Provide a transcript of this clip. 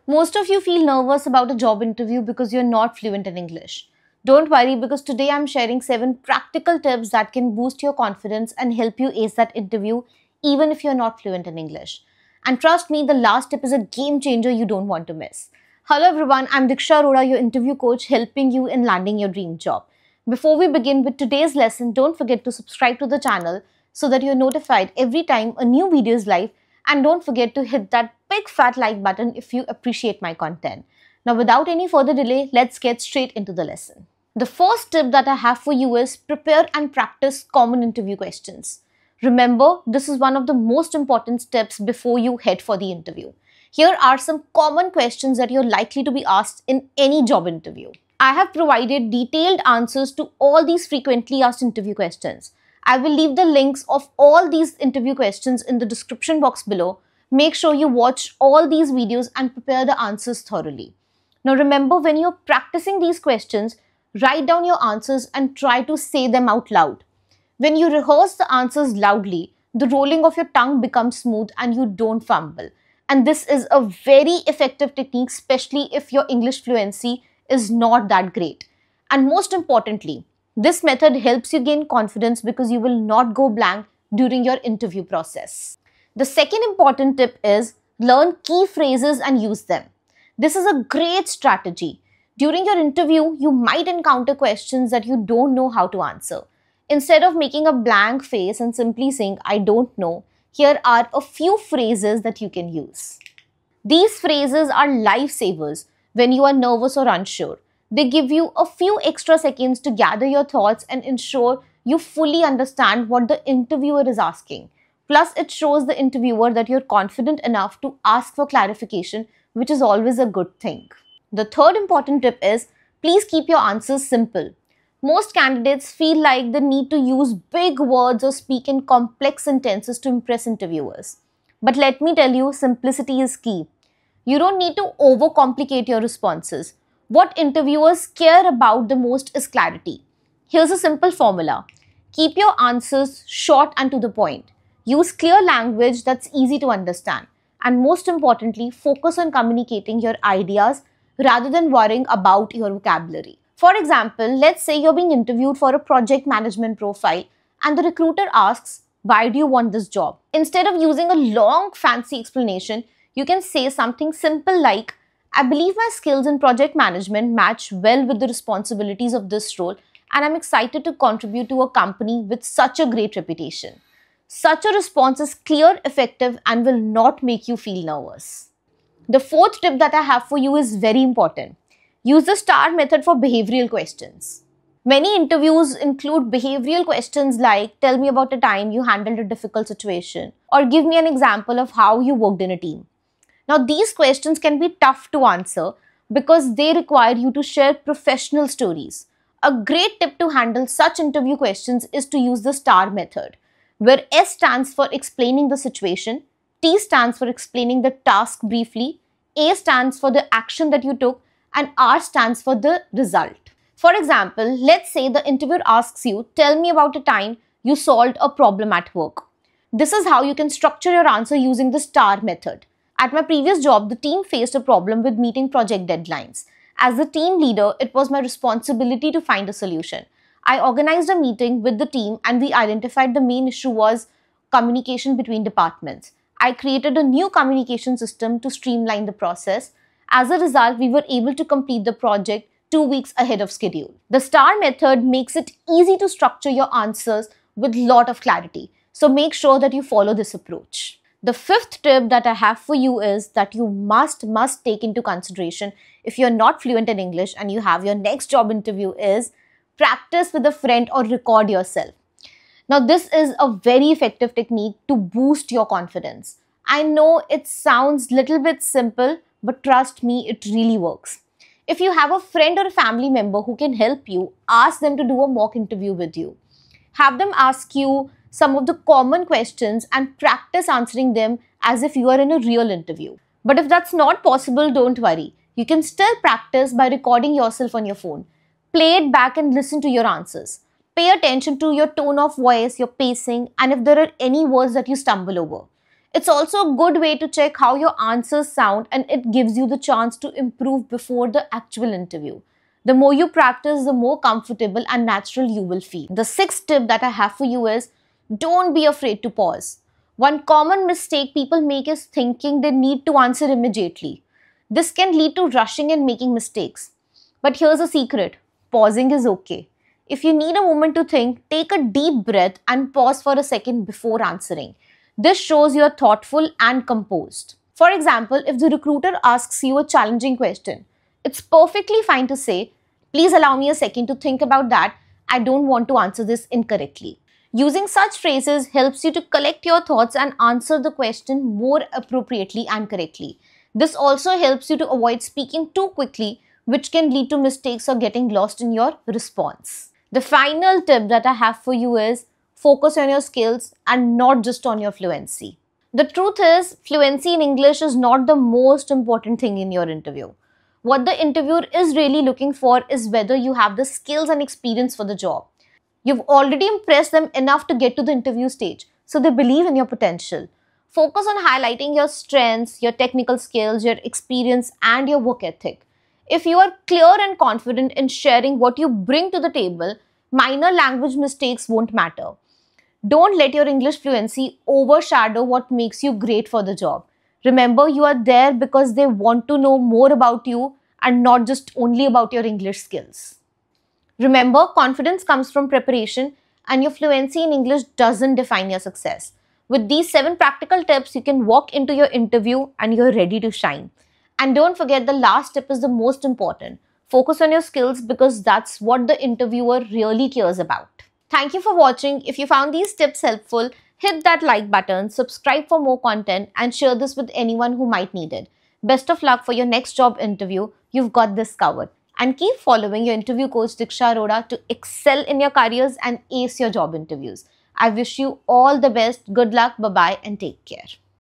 Most of you feel nervous about a job interview because you're not fluent in English. Don't worry, because today I'm sharing 7 practical tips that can boost your confidence and help you ace that interview even if you're not fluent in English. And trust me, the last tip is a game changer you don't want to miss. Hello everyone, I'm Diksha Arora, your interview coach, helping you in landing your dream job. Before we begin with today's lesson, don't forget to subscribe to the channel so that you're notified every time a new video is live, and don't forget to hit that big fat like button if you appreciate my content. Now without any further delay, let's get straight into the lesson. The first tip that I have for you is prepare and practice common interview questions. Remember, this is one of the most important steps before you head for the interview. Here are some common questions that you're likely to be asked in any job interview. I have provided detailed answers to all these frequently asked interview questions. I will leave the links of all these interview questions in the description box below. Make sure you watch all these videos and prepare the answers thoroughly. Now remember, when you're practicing these questions, write down your answers and try to say them out loud. When you rehearse the answers loudly, the rolling of your tongue becomes smooth and you don't fumble. And this is a very effective technique, especially if your English fluency is not that great. And most importantly, this method helps you gain confidence because you will not go blank during your interview process. The second important tip is learn key phrases and use them. This is a great strategy. During your interview, you might encounter questions that you don't know how to answer. Instead of making a blank face and simply saying, "I don't know," here are a few phrases that you can use. These phrases are lifesavers when you are nervous or unsure. They give you a few extra seconds to gather your thoughts and ensure you fully understand what the interviewer is asking. Plus, it shows the interviewer that you're confident enough to ask for clarification, which is always a good thing. The third important tip is please keep your answers simple. Most candidates feel like they need to use big words or speak in complex sentences to impress interviewers. But let me tell you, simplicity is key. You don't need to overcomplicate your responses. What interviewers care about the most is clarity. Here's a simple formula. Keep your answers short and to the point. Use clear language that's easy to understand. And most importantly, focus on communicating your ideas rather than worrying about your vocabulary. For example, let's say you're being interviewed for a project management profile and the recruiter asks, "Why do you want this job?" Instead of using a long fancy explanation, you can say something simple like, "I believe my skills in project management match well with the responsibilities of this role, and I'm excited to contribute to a company with such a great reputation." Such a response is clear, effective, and will not make you feel nervous. The fourth tip that I have for you is very important. Use the STAR method for behavioral questions. Many interviews include behavioral questions like, "Tell me about a time you handled a difficult situation," or "Give me an example of how you worked in a team." Now, these questions can be tough to answer because they require you to share professional stories. A great tip to handle such interview questions is to use the STAR method, where S stands for explaining the situation, T stands for explaining the task briefly, A stands for the action that you took, and R stands for the result. For example, let's say the interviewer asks you, "Tell me about a time you solved a problem at work." This is how you can structure your answer using the STAR method. At my previous job, the team faced a problem with meeting project deadlines. As the team leader, it was my responsibility to find a solution. I organized a meeting with the team and we identified the main issue was communication between departments. I created a new communication system to streamline the process. As a result, we were able to complete the project 2 weeks ahead of schedule. The STAR method makes it easy to structure your answers with a lot of clarity. So make sure that you follow this approach. The fifth tip that I have for you is that you must take into consideration if you're not fluent in English and you have your next job interview is practice with a friend or record yourself. Now, this is a very effective technique to boost your confidence. I know it sounds a little bit simple, but trust me, it really works. If you have a friend or a family member who can help you, ask them to do a mock interview with you. Have them ask you some of the common questions and practice answering them as if you are in a real interview. But if that's not possible, don't worry. You can still practice by recording yourself on your phone. Play it back and listen to your answers. Pay attention to your tone of voice, your pacing, and if there are any words that you stumble over. It's also a good way to check how your answers sound, and it gives you the chance to improve before the actual interview. The more you practice, the more comfortable and natural you will feel. The sixth tip that I have for you is don't be afraid to pause. One common mistake people make is thinking they need to answer immediately. This can lead to rushing and making mistakes. But here's a secret: pausing is okay. If you need a moment to think, take a deep breath and pause for a second before answering. This shows you are thoughtful and composed. For example, if the recruiter asks you a challenging question, it's perfectly fine to say, "Please allow me a second to think about that. I don't want to answer this incorrectly." Using such phrases helps you to collect your thoughts and answer the question more appropriately and correctly. This also helps you to avoid speaking too quickly, which can lead to mistakes or getting lost in your response. The final tip that I have for you is focus on your skills and not just on your fluency. The truth is, fluency in English is not the most important thing in your interview. What the interviewer is really looking for is whether you have the skills and experience for the job. You've already impressed them enough to get to the interview stage, so they believe in your potential. Focus on highlighting your strengths, your technical skills, your experience, and your work ethic. If you are clear and confident in sharing what you bring to the table, minor language mistakes won't matter. Don't let your English fluency overshadow what makes you great for the job. Remember, you are there because they want to know more about you and not just only about your English skills. Remember, confidence comes from preparation, and your fluency in English doesn't define your success. With these 7 practical tips, you can walk into your interview and you're ready to shine. And don't forget, the last tip is the most important. Focus on your skills because that's what the interviewer really cares about. Thank you for watching. If you found these tips helpful, hit that like button, subscribe for more content, and share this with anyone who might need it. Best of luck for your next job interview. You've got this covered. And keep following your interview coach Diksha Arora to excel in your careers and ace your job interviews. I wish you all the best. Good luck, bye-bye, and take care.